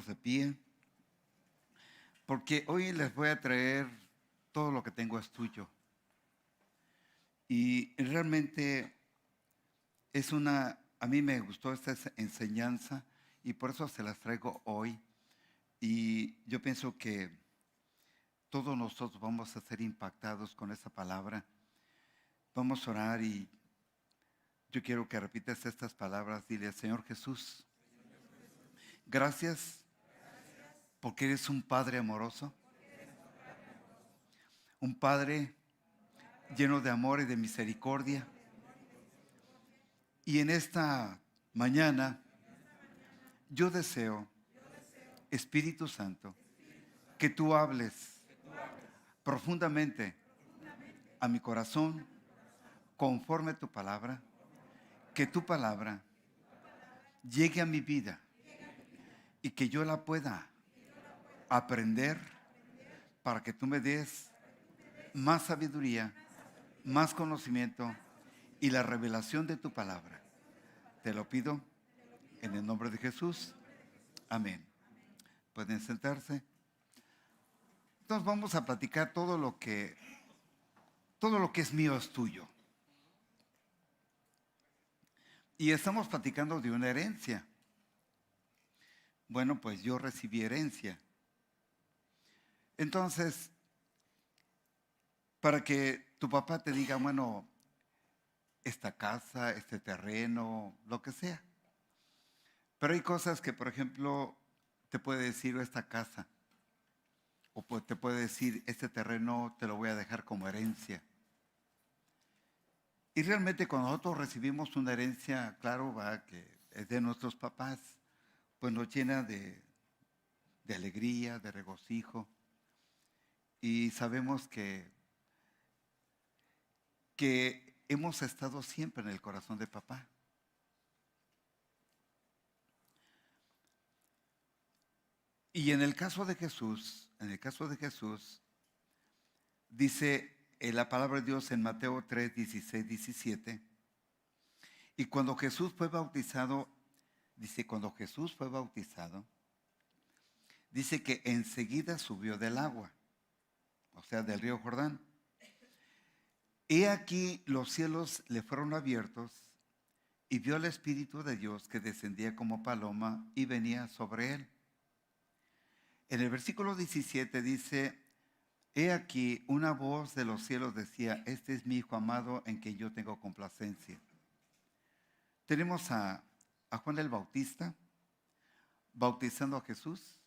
ponernos de pie, porque hoy les voy a traer todo lo que tengo es tuyo. Y realmente a mí me gustó esta enseñanza y por eso se las traigo hoy. Y yo pienso que todos nosotros vamos a ser impactados con esa palabra. Vamos a orar y yo quiero que repitas estas palabras. Dile, Señor Jesús, gracias porque eres un Padre amoroso, un Padre lleno de amor y de misericordia. Y en esta mañana yo deseo, Espíritu Santo, que tú hables profundamente a mi corazón conforme a tu palabra, que tu palabra llegue a mi vida y que yo la pueda aprender para que tú me des más sabiduría, más conocimiento y la revelación de tu palabra. Te lo pido en el nombre de Jesús. Amén. Pueden sentarse. Entonces vamos a platicar todo lo que es mío es tuyo. Y estamos platicando de una herencia. Bueno, pues yo recibí herencia. Entonces, para que tu papá te diga, bueno, esta casa, este terreno, lo que sea. Pero hay cosas que, por ejemplo, te puede decir esta casa, o te puede decir, este terreno te lo voy a dejar como herencia. Y realmente cuando nosotros recibimos una herencia, claro, que es de nuestros papás, pues nos llena de alegría, de regocijo. Y sabemos que hemos estado siempre en el corazón de papá. Y en el caso de Jesús, dice la palabra de Dios en Mateo 3, 16, 17. Y cuando Jesús fue bautizado, dice que enseguida subió del agua, o sea, del río Jordán. He aquí los cielos le fueron abiertos y vio al Espíritu de Dios que descendía como paloma y venía sobre él. En el versículo 17 dice, he aquí una voz de los cielos decía, este es mi Hijo amado en quien yo tengo complacencia. Tenemos a Juan el Bautista bautizando a Jesús.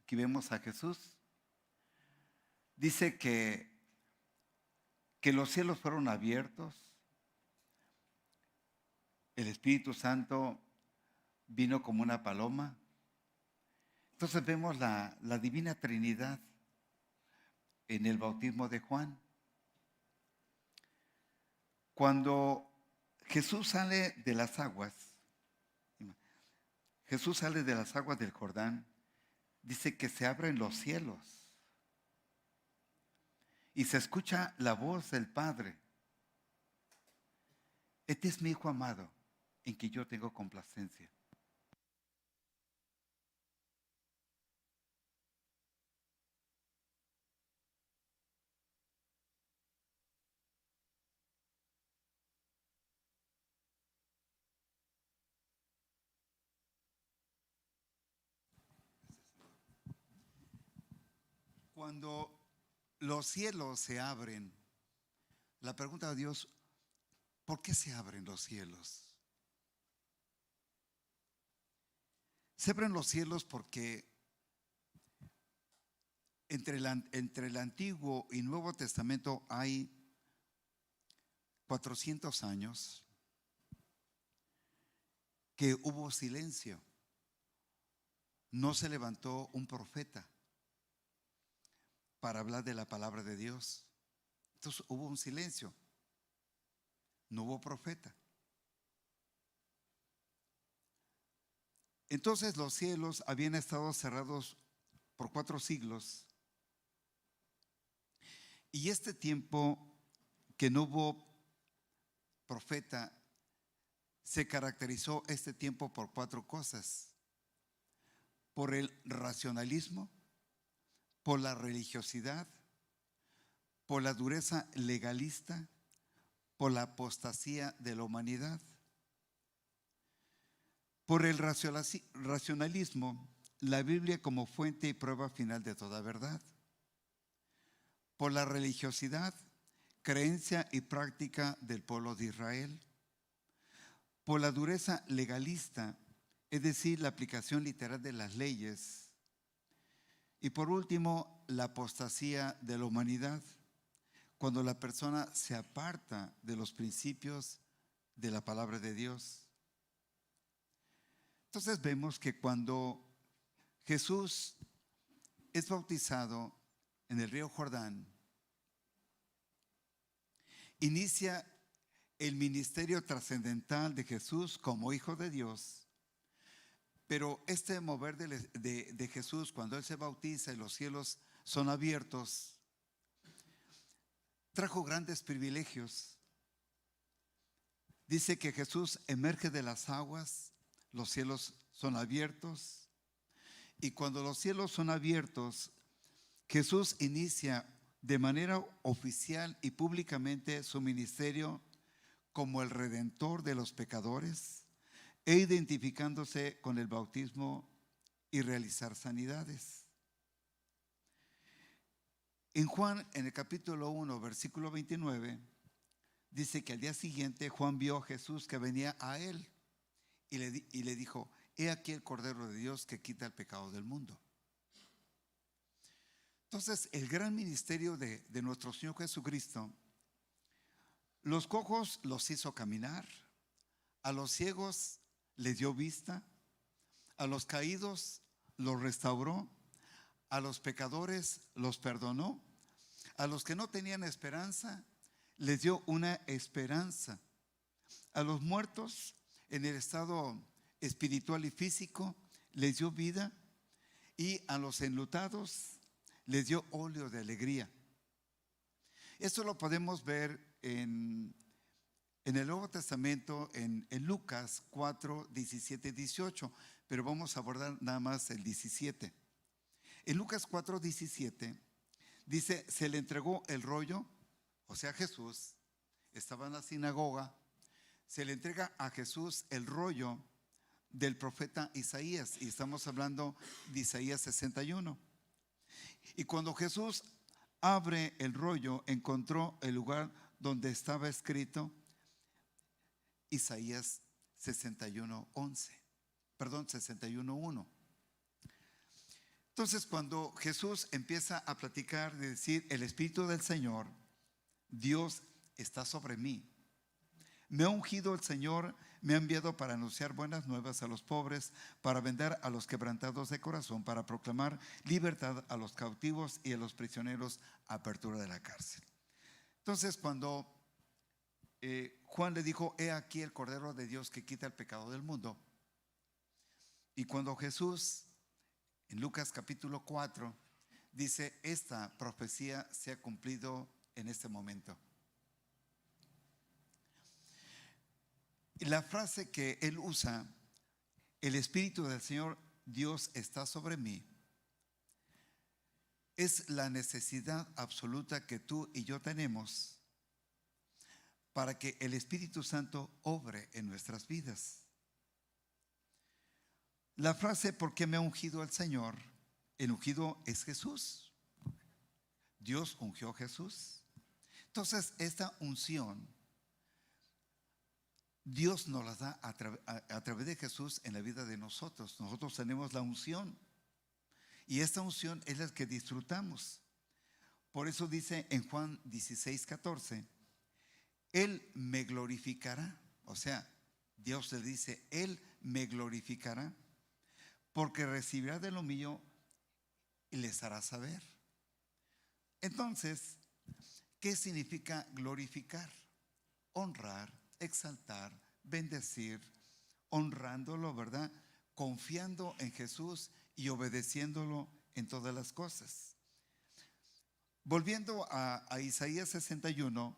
Aquí vemos a Jesús. Dice que los cielos fueron abiertos. El Espíritu Santo vino como una paloma. Entonces vemos la divina Trinidad en el bautismo de Juan. Cuando Jesús sale de las aguas del Jordán, dice que se abren los cielos y se escucha la voz del Padre. Este es mi Hijo amado, en que yo tengo complacencia. Cuando los cielos se abren, la pregunta de Dios, ¿por qué se abren los cielos? Se abren los cielos porque entre el Antiguo y Nuevo Testamento hay 400 años que hubo silencio. No se levantó un profeta para hablar de la palabra de Dios. Entonces hubo un silencio. No hubo profeta. Entonces los cielos habían estado cerrados por 4 siglos. Y este tiempo que no hubo profeta, se caracterizó este tiempo por 4 cosas. por el racionalismo, por la religiosidad, por la dureza legalista, por la apostasía de la humanidad. Por el racionalismo, la Biblia como fuente y prueba final de toda verdad. Por la religiosidad, creencia y práctica del pueblo de Israel. Por la dureza legalista, es decir, la aplicación literal de las leyes. Y por último, la apostasía de la humanidad, cuando la persona se aparta de los principios de la palabra de Dios. Entonces vemos que cuando Jesús es bautizado en el río Jordán, inicia el ministerio trascendental de Jesús como Hijo de Dios. Pero este mover de Jesús, cuando Él se bautiza y los cielos son abiertos, trajo grandes privilegios. Dice que Jesús emerge de las aguas, los cielos son abiertos, y cuando los cielos son abiertos, Jesús inicia de manera oficial y públicamente su ministerio como el Redentor de los pecadores, e identificándose con el bautismo y realizar sanidades. En Juan, en el capítulo 1, versículo 29, dice que al día siguiente Juan vio a Jesús que venía a él y le dijo: he aquí el Cordero de Dios que quita el pecado del mundo. Entonces, el gran ministerio de nuestro Señor Jesucristo, los cojos los hizo caminar, a los ciegos les dio vista, a los caídos los restauró, a los pecadores los perdonó, a los que no tenían esperanza les dio una esperanza, a los muertos en el estado espiritual y físico les dio vida, y a los enlutados les dio óleo de alegría. Esto lo podemos ver en el Nuevo Testamento, en Lucas 4, 17 y 18, pero vamos a abordar nada más el 17. En Lucas 4, 17 dice: se le entregó el rollo, o sea, Jesús estaba en la sinagoga, se le entrega a Jesús el rollo del profeta Isaías, y estamos hablando de Isaías 61. Y cuando Jesús abre el rollo, encontró el lugar donde estaba escrito Isaías 61:11, perdón, 61:1. Entonces, cuando Jesús empieza a platicar de decir: el Espíritu del Señor, Dios, está sobre mí, me ha ungido el Señor, me ha enviado para anunciar buenas nuevas a los pobres, para vendar a los quebrantados de corazón, para proclamar libertad a los cautivos y a los prisioneros, apertura de la cárcel. Entonces, cuando Juan le dijo: he aquí el Cordero de Dios que quita el pecado del mundo, y cuando Jesús en Lucas capítulo 4 dice: esta profecía se ha cumplido en este momento. Y la frase que él usa, el Espíritu del Señor Dios está sobre mí, es la necesidad absoluta que tú y yo tenemos para que el Espíritu Santo obre en nuestras vidas. La frase: ¿por qué me ha ungido el Señor? El ungido es Jesús. Dios ungió a Jesús. Entonces, esta unción Dios nos la da a través de Jesús en la vida de nosotros. Nosotros tenemos la unción, y esta unción es la que disfrutamos. Por eso dice en Juan 16:14: Él me glorificará. O sea, Dios le dice: Él me glorificará, porque recibirá de lo mío y les hará saber. Entonces, ¿qué significa glorificar? Honrar, exaltar, bendecir, honrándolo, ¿verdad? Confiando en Jesús y obedeciéndolo en todas las cosas. Volviendo a Isaías 61,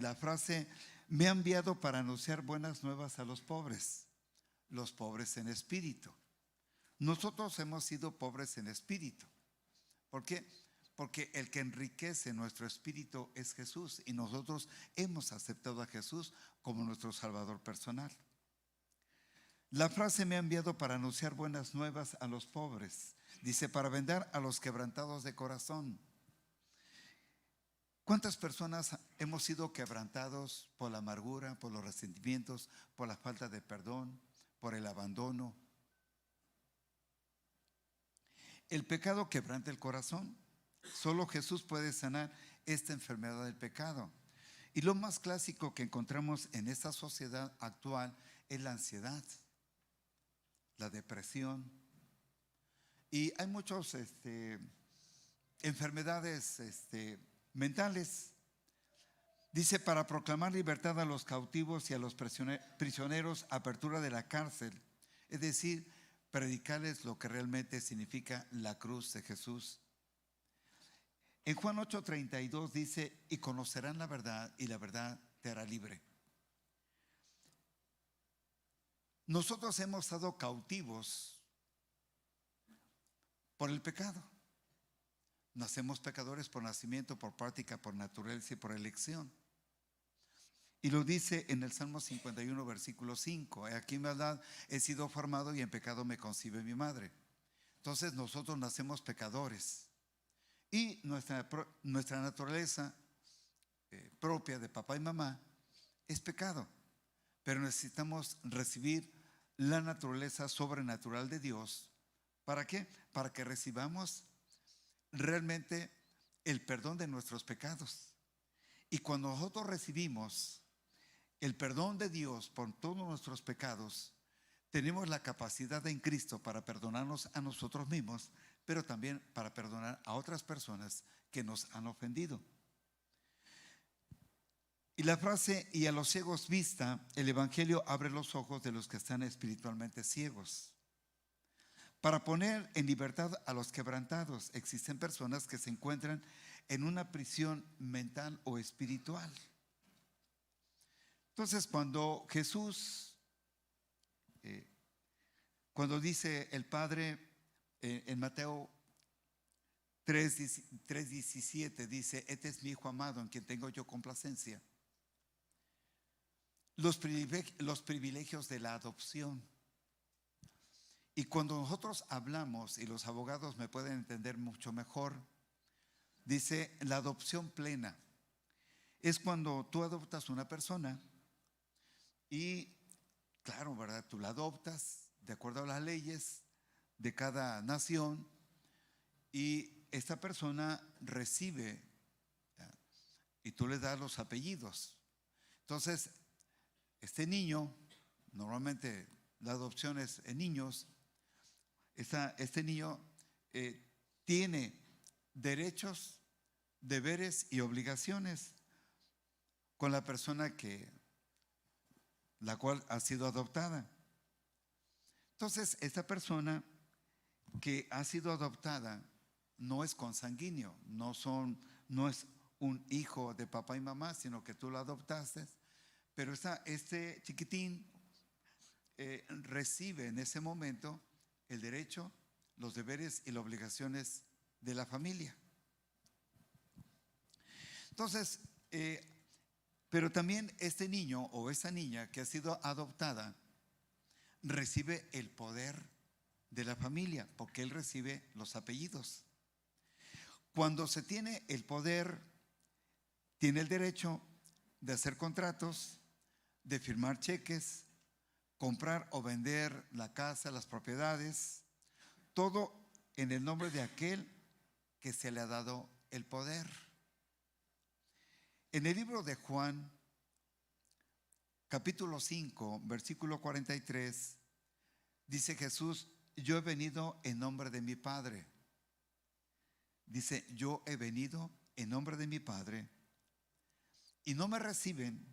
la frase: me ha enviado para anunciar buenas nuevas a los pobres en espíritu. Nosotros hemos sido pobres en espíritu. ¿Por qué? Porque el que enriquece nuestro espíritu es Jesús y nosotros hemos aceptado a Jesús como nuestro Salvador personal. La frase me ha enviado para anunciar buenas nuevas a los pobres. Dice, para vender a los quebrantados de corazón. ¿Cuántas personas hemos sido quebrantados por la amargura, por los resentimientos, por la falta de perdón, por el abandono? El pecado quebranta el corazón. Solo Jesús puede sanar esta enfermedad del pecado. Y lo más clásico que encontramos en esta sociedad actual es la ansiedad, la depresión. Y hay muchas enfermedades mentales. Dice, para proclamar libertad a los cautivos y a los prisioneros, apertura de la cárcel. Es decir, predicarles lo que realmente significa la cruz de Jesús. En Juan 8:32 dice, y conocerán la verdad y la verdad te hará libre. Nosotros hemos estado cautivos por el pecado. Nacemos pecadores por nacimiento, por práctica, por naturaleza y por elección. Y lo dice en el Salmo 51, versículo 5. Aquí en verdad he sido formado y en pecado me concibe mi madre. Entonces nosotros nacemos pecadores. Y nuestra naturaleza propia de papá y mamá es pecado. Pero necesitamos recibir la naturaleza sobrenatural de Dios. ¿Para qué? Para que recibamos realmente el perdón de nuestros pecados. Y cuando nosotros recibimos el perdón de Dios por todos nuestros pecados, tenemos la capacidad en Cristo para perdonarnos a nosotros mismos, pero también para perdonar a otras personas que nos han ofendido. Y la frase, y a los ciegos vista, el Evangelio abre los ojos de los que están espiritualmente ciegos. Para poner en libertad a los quebrantados. Existen personas que se encuentran en una prisión mental o espiritual. Entonces, cuando Jesús, cuando dice el Padre en Mateo 3:17, dice, este es mi Hijo amado en quien tengo yo complacencia. Los privilegios de la adopción. Y cuando nosotros hablamos, y los abogados me pueden entender mucho mejor, dice la adopción plena. Es cuando tú adoptas una persona y, claro, ¿verdad? Tú la adoptas de acuerdo a las leyes de cada nación y esta persona recibe, y tú le das los apellidos. Entonces, este niño, normalmente la adopción es en niños, este niño tiene derechos, deberes y obligaciones con la persona la cual ha sido adoptada. Entonces, esta persona que ha sido adoptada no es consanguíneo, no es un hijo de papá y mamá, sino que tú lo adoptaste, pero este chiquitín recibe en ese momento el derecho, los deberes y las obligaciones de la familia. Entonces, pero también este niño o esa niña que ha sido adoptada recibe el poder de la familia porque él recibe los apellidos. Cuando se tiene el poder, tiene el derecho de hacer contratos, de firmar cheques, comprar o vender la casa, las propiedades, todo en el nombre de aquel que se le ha dado el poder. En el libro de Juan, capítulo 5, versículo 43, dice Jesús, yo he venido en nombre de mi Padre. Dice, yo he venido en nombre de mi Padre y no me reciben.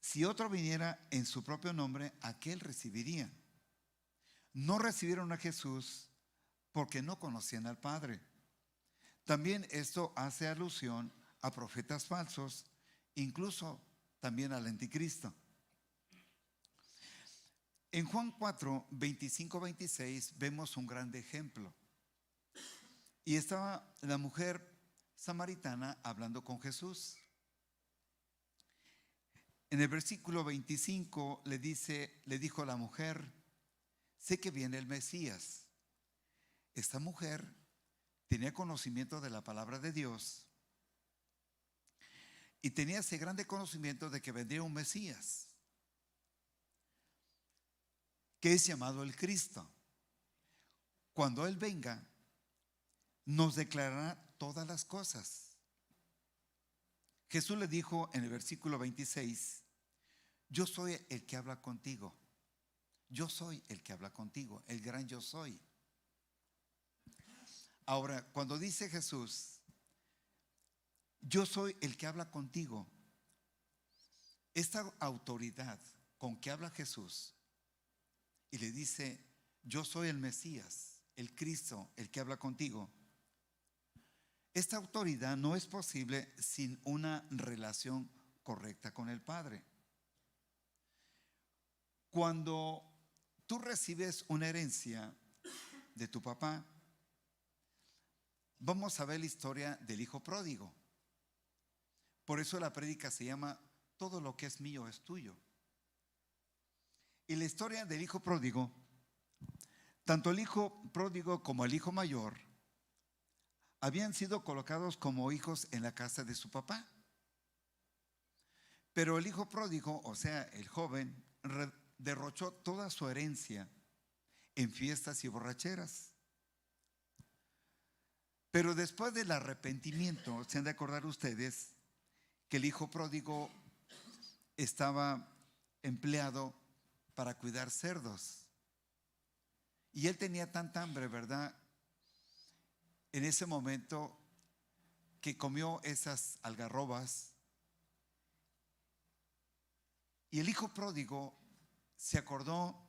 Si otro viniera en su propio nombre, aquel recibiría. No recibieron a Jesús porque no conocían al Padre. También esto hace alusión a profetas falsos, incluso también al anticristo. En Juan 4, 25, 26 vemos un gran ejemplo. Y estaba la mujer samaritana hablando con Jesús. En el versículo 25 le dijo la mujer: sé que viene el Mesías. Esta mujer tenía conocimiento de la palabra de Dios y tenía ese grande conocimiento de que vendría un Mesías, que es llamado el Cristo. Cuando Él venga, nos declarará todas las cosas. Jesús le dijo en el versículo 26: yo soy el que habla contigo. Yo soy el que habla contigo, el gran yo soy. Ahora, cuando dice Jesús, yo soy el que habla contigo, esta autoridad con que habla Jesús y le dice: yo soy el Mesías, el Cristo, el que habla contigo. Esta autoridad no es posible sin una relación correcta con el Padre. Cuando tú recibes una herencia de tu papá, vamos a ver la historia del hijo pródigo. Por eso la prédica se llama Todo lo que es mío es tuyo. Y la historia del hijo pródigo, tanto el hijo pródigo como el hijo mayor habían sido colocados como hijos en la casa de su papá. Pero el hijo pródigo, o sea, el joven, derrochó toda su herencia en fiestas y borracheras. Pero después del arrepentimiento, se han de acordar ustedes que el hijo pródigo estaba empleado para cuidar cerdos. Y él tenía tanta hambre, ¿verdad? En ese momento que comió esas algarrobas. Y el hijo pródigo se acordó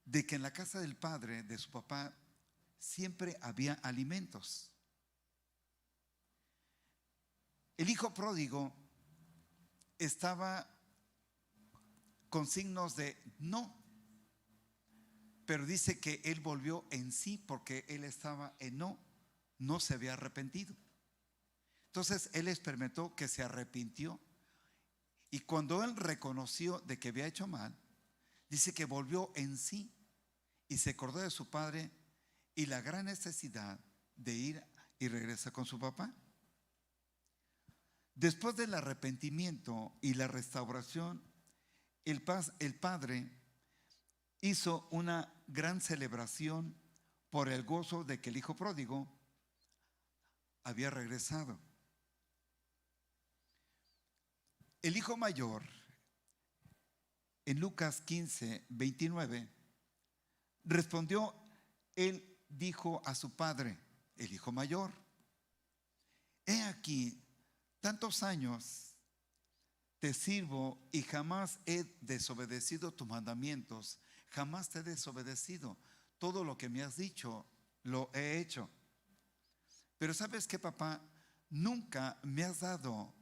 de que en la casa del padre, de su papá, siempre había alimentos. El hijo pródigo estaba con signos de no, pero dice que él volvió en sí porque él estaba en no se había arrepentido. Entonces él experimentó que se arrepintió, y cuando él reconoció de que había hecho mal, dice que volvió en sí y se acordó de su padre y la gran necesidad de ir y regresar con su papá. Después del arrepentimiento y la restauración, el padre hizo una gran celebración por el gozo de que el hijo pródigo había regresado. El hijo mayor, en Lucas 15, 29, respondió, él dijo a su padre, el hijo mayor: he aquí, tantos años te sirvo y jamás he desobedecido tus mandamientos, jamás te he desobedecido. Todo lo que me has dicho lo he hecho. Pero ¿sabes qué, papá? Nunca me has dado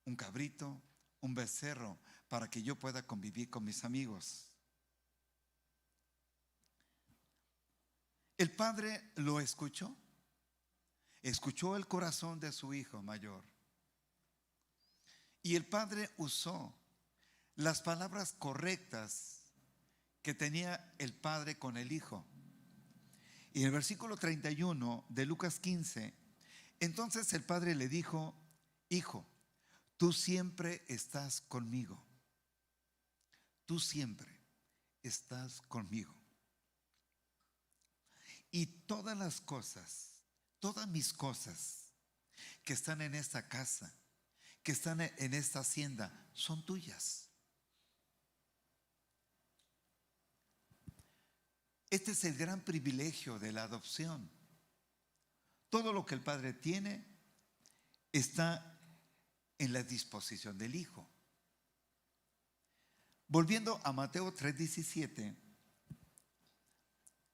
un cabrito, un becerro, para que yo pueda convivir con mis amigos. El padre lo escuchó el corazón de su hijo mayor. Y el padre usó las palabras correctas que tenía el padre con el hijo. Y en el versículo 31 de Lucas 15, entonces el padre le dijo: hijo, tú siempre estás conmigo. Tú siempre estás conmigo. Y todas las cosas, todas mis cosas que están en esta casa, que están en esta hacienda, son tuyas. Este es el gran privilegio de la adopción. Todo lo que el padre tiene está en la disposición del hijo. Volviendo a Mateo 3:17,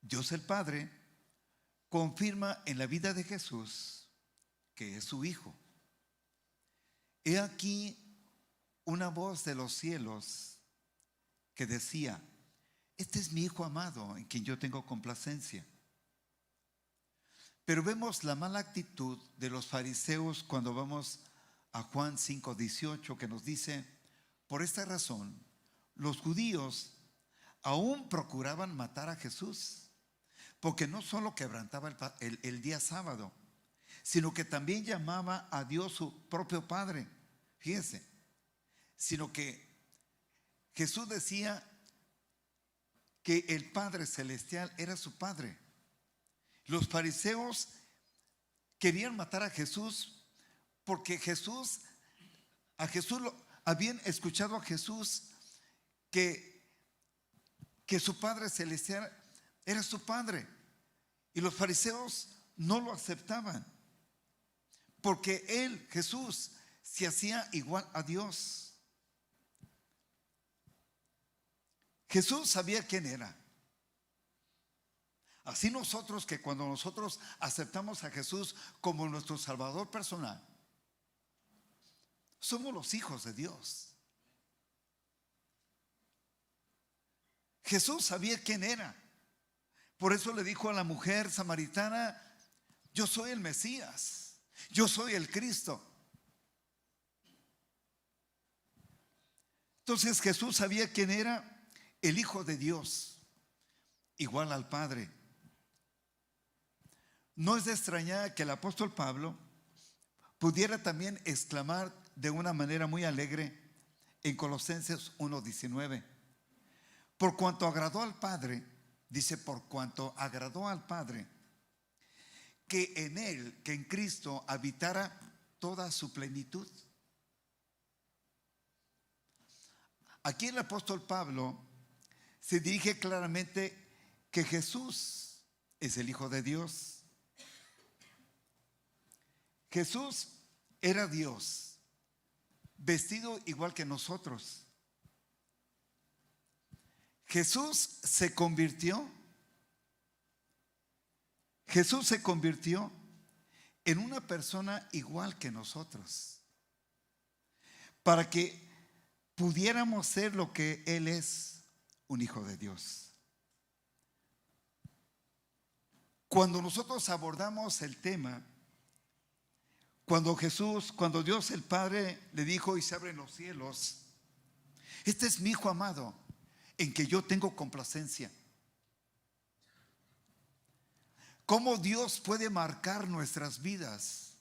Dios el Padre confirma en la vida de Jesús que es su hijo. He aquí una voz de los cielos que decía: este es mi Hijo amado en quien yo tengo complacencia. Pero vemos la mala actitud de los fariseos cuando vamos a Juan 5:18, que nos dice: por esta razón, los judíos aún procuraban matar a Jesús, porque no solo quebrantaba el día sábado, sino que también llamaba a Dios su propio Padre. Fíjense, sino que Jesús decía que el Padre Celestial era su Padre. Los fariseos querían matar a Jesús porque habían escuchado a Jesús que su Padre Celestial era su Padre. Y los fariseos no lo aceptaban porque él, Jesús, se hacía igual a Dios. Jesús sabía quién era. Así nosotros, que cuando nosotros aceptamos a Jesús como nuestro Salvador personal, somos los hijos de Dios. Jesús sabía quién era. Por eso le dijo a la mujer samaritana: yo soy el Mesías, yo soy el Cristo. Entonces Jesús sabía quién era: el Hijo de Dios, igual al Padre. No es de extrañar que el apóstol Pablo pudiera también exclamar de una manera muy alegre en Colosenses 1:19: por cuanto agradó al Padre, dice, por cuanto agradó al Padre, que en él, que en Cristo habitara toda su plenitud. Aquí el apóstol Pablo se dirige claramente que Jesús es el Hijo de Dios. Jesús era Dios, vestido igual que nosotros. Jesús se convirtió en una persona igual que nosotros, para que pudiéramos ser lo que Él es, un Hijo de Dios. Cuando nosotros abordamos el tema, cuando Dios el Padre le dijo: y se abren los cielos, este es mi Hijo amado, en que yo tengo complacencia. ¿Cómo Dios puede marcar nuestras vidas?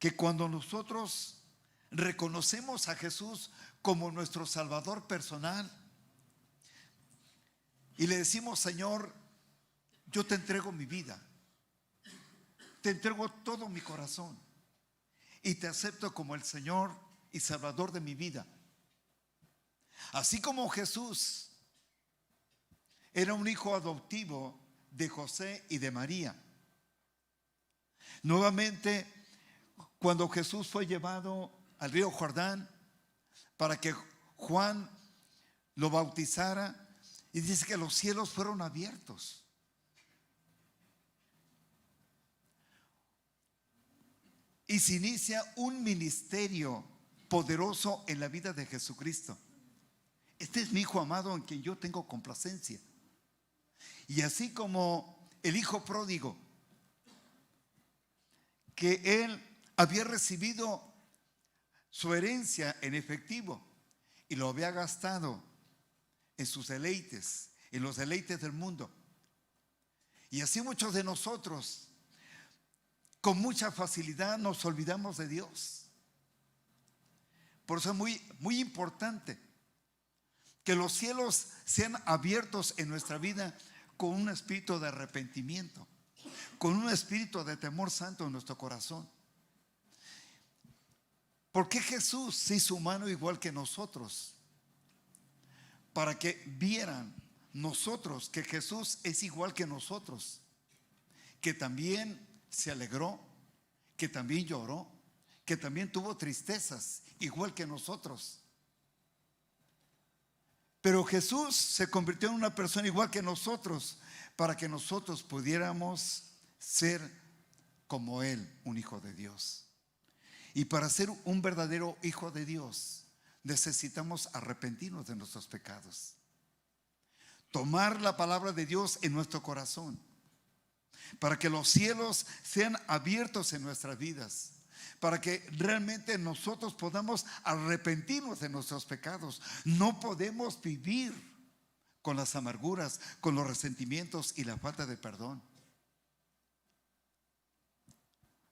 Que cuando nosotros reconocemos a Jesús como nuestro Salvador personal y le decimos: Señor, yo te entrego mi vida, te entrego todo mi corazón y te acepto como el Señor y Salvador de mi vida. Así como Jesús era un hijo adoptivo de José y de María. Nuevamente, cuando Jesús fue llevado al río Jordán para que Juan lo bautizara, y dice que los cielos fueron abiertos. Y se inicia un ministerio poderoso en la vida de Jesucristo. Este es mi Hijo amado en quien yo tengo complacencia. Y así como el hijo pródigo, que él había recibido su herencia en efectivo y lo había gastado en sus deleites, en los deleites del mundo. Y así muchos de nosotros con mucha facilidad nos olvidamos de Dios. Por eso es muy importante que los cielos sean abiertos en nuestra vida con un espíritu de arrepentimiento, con un espíritu de temor santo en nuestro corazón. ¿Por qué Jesús se hizo humano igual que nosotros? Para que vieran nosotros que Jesús es igual que nosotros, que también se alegró, que también lloró, que también tuvo tristezas igual que nosotros. Pero Jesús se convirtió en una persona igual que nosotros, para que nosotros pudiéramos ser como Él, un hijo de Dios. Y para ser un verdadero hijo de Dios, necesitamos arrepentirnos de nuestros pecados. tomar la palabra de Dios en nuestro corazón, para que los cielos sean abiertos en nuestras vidas, para que realmente nosotros podamos arrepentirnos de nuestros pecados. No podemos vivir con las amarguras, con los resentimientos y la falta de perdón.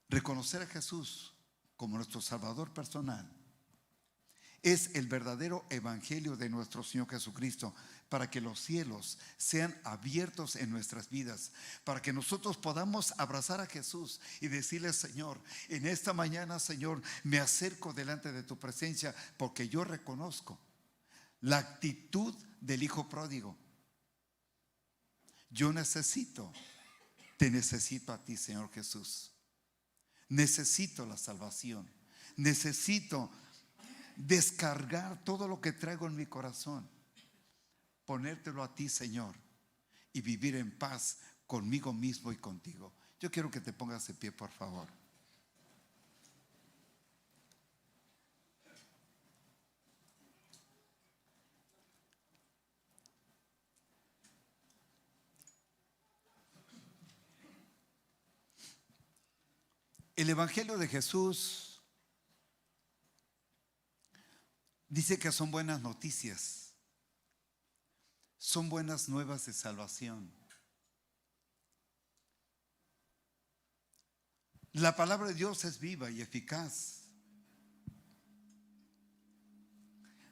Reconocer a Jesús como nuestro Salvador personal es el verdadero evangelio de nuestro Señor Jesucristo, para que los cielos sean abiertos en nuestras vidas, para que nosotros podamos abrazar a Jesús y decirle: Señor, en esta mañana, Señor, me acerco delante de tu presencia, porque yo reconozco la actitud del hijo pródigo. Yo te necesito a ti, Señor Jesús. Necesito la salvación. Necesito descargar todo lo que traigo en mi corazón, ponértelo a ti, Señor, y vivir en paz conmigo mismo y contigo. Yo quiero que te pongas de pie, por favor. El Evangelio de Jesús dice que son buenas noticias, son buenas nuevas de salvación. La palabra de Dios es viva y eficaz.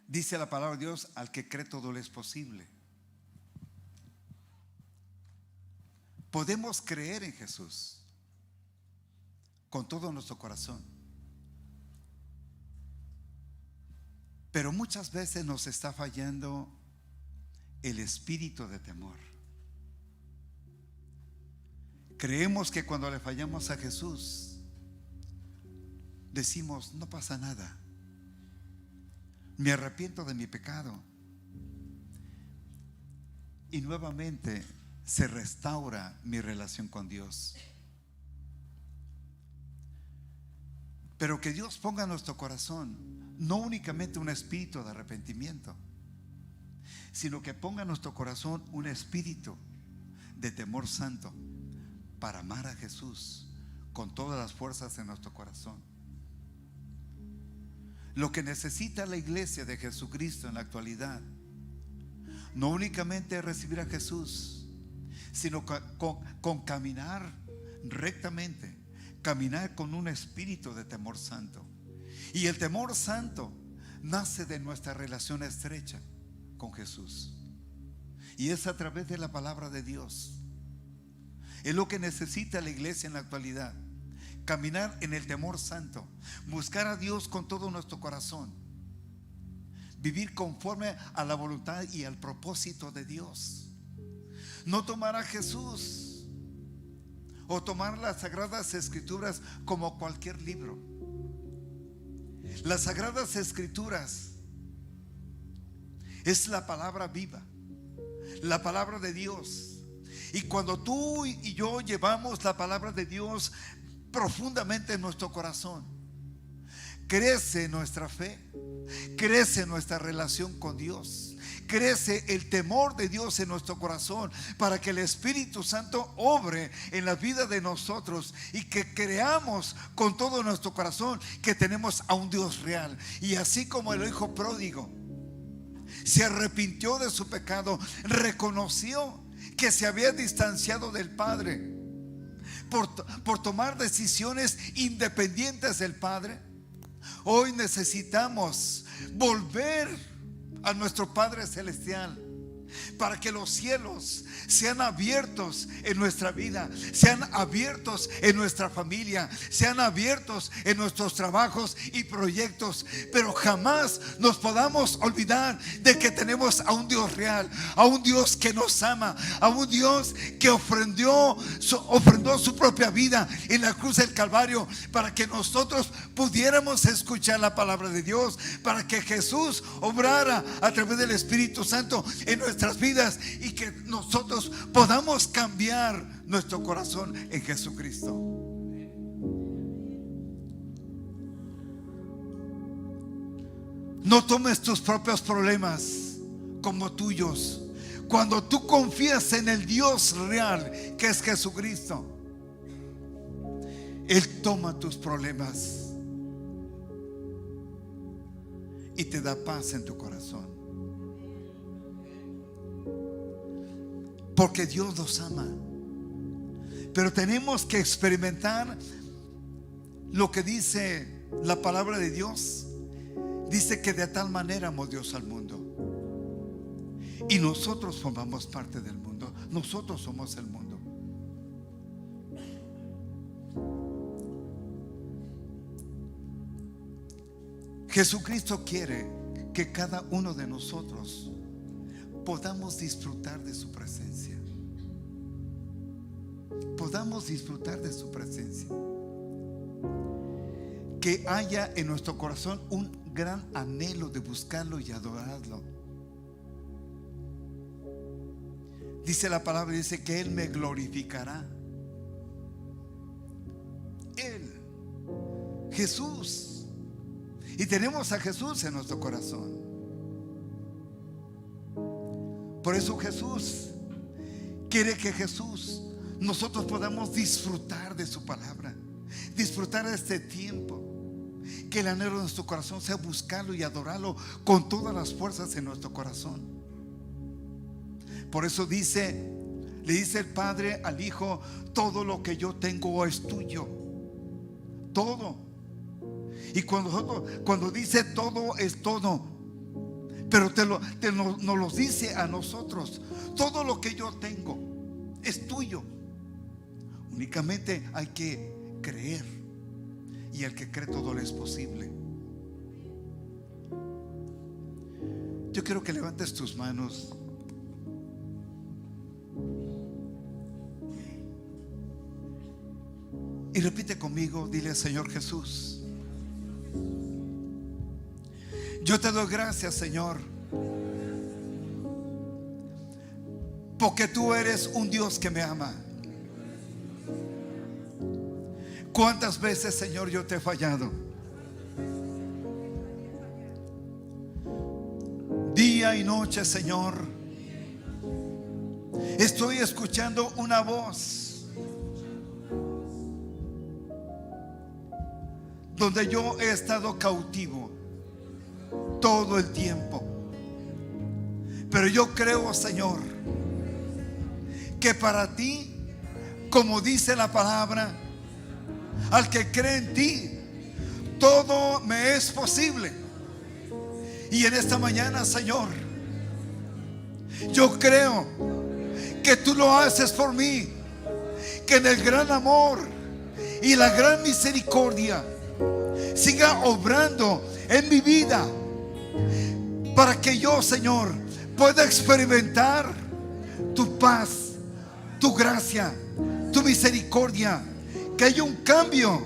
Dice la palabra de Dios: al que cree todo le es posible. Podemos creer en Jesús con todo nuestro corazón, pero muchas veces nos está fallando el espíritu de temor. Creemos que cuando le fallamos a Jesús, decimos: no pasa nada, me arrepiento de mi pecado, y nuevamente se restaura mi relación con Dios. Pero que Dios ponga en nuestro corazón no únicamente un espíritu de arrepentimiento, sino que ponga en nuestro corazón un espíritu de temor santo, para amar a Jesús con todas las fuerzas de nuestro corazón. Lo que necesita la iglesia de Jesucristo en la actualidad no únicamente es recibir a Jesús, sino con caminar rectamente, caminar con un espíritu de temor santo. Y el temor santo nace de nuestra relación estrecha con Jesús, y es a través de la palabra de Dios. Es lo que necesita la iglesia en la actualidad: caminar en el temor santo, buscar a Dios con todo nuestro corazón, vivir conforme a la voluntad y al propósito de Dios. No tomar a Jesús o tomar las Sagradas Escrituras como cualquier libro. Las Sagradas Escrituras es la palabra viva, la palabra de Dios. Y cuando tú y yo llevamos la palabra de Dios profundamente en nuestro corazón, crece nuestra fe, crece nuestra relación con Dios, crece el temor de Dios en nuestro corazón, para que el Espíritu Santo obre en la vida de nosotros y que creamos con todo nuestro corazón que tenemos a un Dios real. Y así como el hijo pródigo se arrepintió de su pecado, reconoció que se había distanciado del Padre por tomar decisiones independientes del Padre, hoy necesitamos volver a nuestro Padre Celestial, para que los cielos sean abiertos en nuestra vida, sean abiertos en nuestra familia, sean abiertos en nuestros trabajos y proyectos. Pero jamás nos podamos olvidar de que tenemos a un Dios real, a un Dios que nos ama, a un Dios que ofrendó su propia vida en la cruz del Calvario, para que nosotros pudiéramos escuchar la palabra de Dios, para que Jesús obrara a través del Espíritu Santo en nuestras vidas, y que nosotros podamos cambiar nuestro corazón en Jesucristo. No tomes tus propios problemas como tuyos. Cuando tú confías en el Dios real, que es Jesucristo, Él toma tus problemas y te da paz en tu corazón. Porque Dios nos ama. Pero tenemos que experimentar lo que dice la palabra de Dios. Dice que de tal manera amó Dios al mundo. Y nosotros formamos parte del mundo. Nosotros somos el mundo. Jesucristo quiere que cada uno de nosotros podamos disfrutar de su presencia. Podamos disfrutar de su presencia. Que haya en nuestro corazón un gran anhelo de buscarlo y adorarlo. Dice la palabra, dice que Él me glorificará. Él, Jesús. Y tenemos a Jesús en nuestro corazón. Por eso Jesús quiere que nosotros podamos disfrutar de su palabra, disfrutar de este tiempo. Que el anhelo de nuestro corazón sea buscarlo y adorarlo con todas las fuerzas en nuestro corazón. Por eso le dice el Padre al Hijo: todo lo que yo tengo es tuyo. Todo. Y cuando dice todo, es todo. Pero nos lo dice a nosotros: todo lo que yo tengo es tuyo. Únicamente hay que creer. Y el que cree, todo le es posible. Yo quiero que levantes tus manos. Y repite conmigo, dile: Señor Jesús, yo te doy gracias, Señor, porque tú eres un Dios que me ama. ¿Cuántas veces, Señor, yo te he fallado? Día y noche, Señor, estoy escuchando una voz donde yo he estado cautivo todo el tiempo. Pero yo creo, Señor, que para ti, como dice la palabra, al que cree en ti, todo me es posible. Y en esta mañana, Señor, yo creo que tú lo haces por mí, que en el gran amor y la gran misericordia siga obrando en mi vida, para que yo, Señor, pueda experimentar tu paz, tu gracia, tu misericordia. Que haya un cambio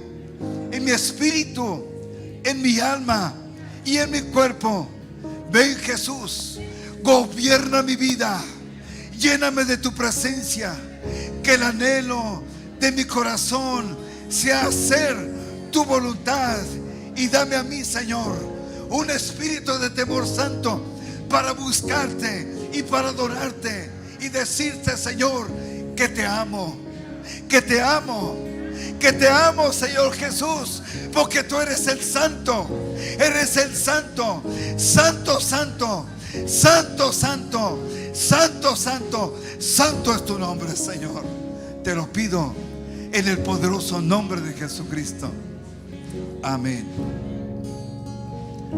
en mi espíritu, en mi alma y en mi cuerpo. Ven, Jesús, gobierna mi vida, lléname de tu presencia. Que el anhelo de mi corazón sea hacer tu voluntad. Y dame a mí, Señor, un espíritu de temor santo para buscarte y para adorarte y decirte, Señor, que te amo, que te amo, que te amo, Señor Jesús, porque tú eres el santo, eres el santo, santo, santo, santo, santo, santo, santo, santo es tu nombre, Señor. Te lo pido en el poderoso nombre de Jesucristo. Amén.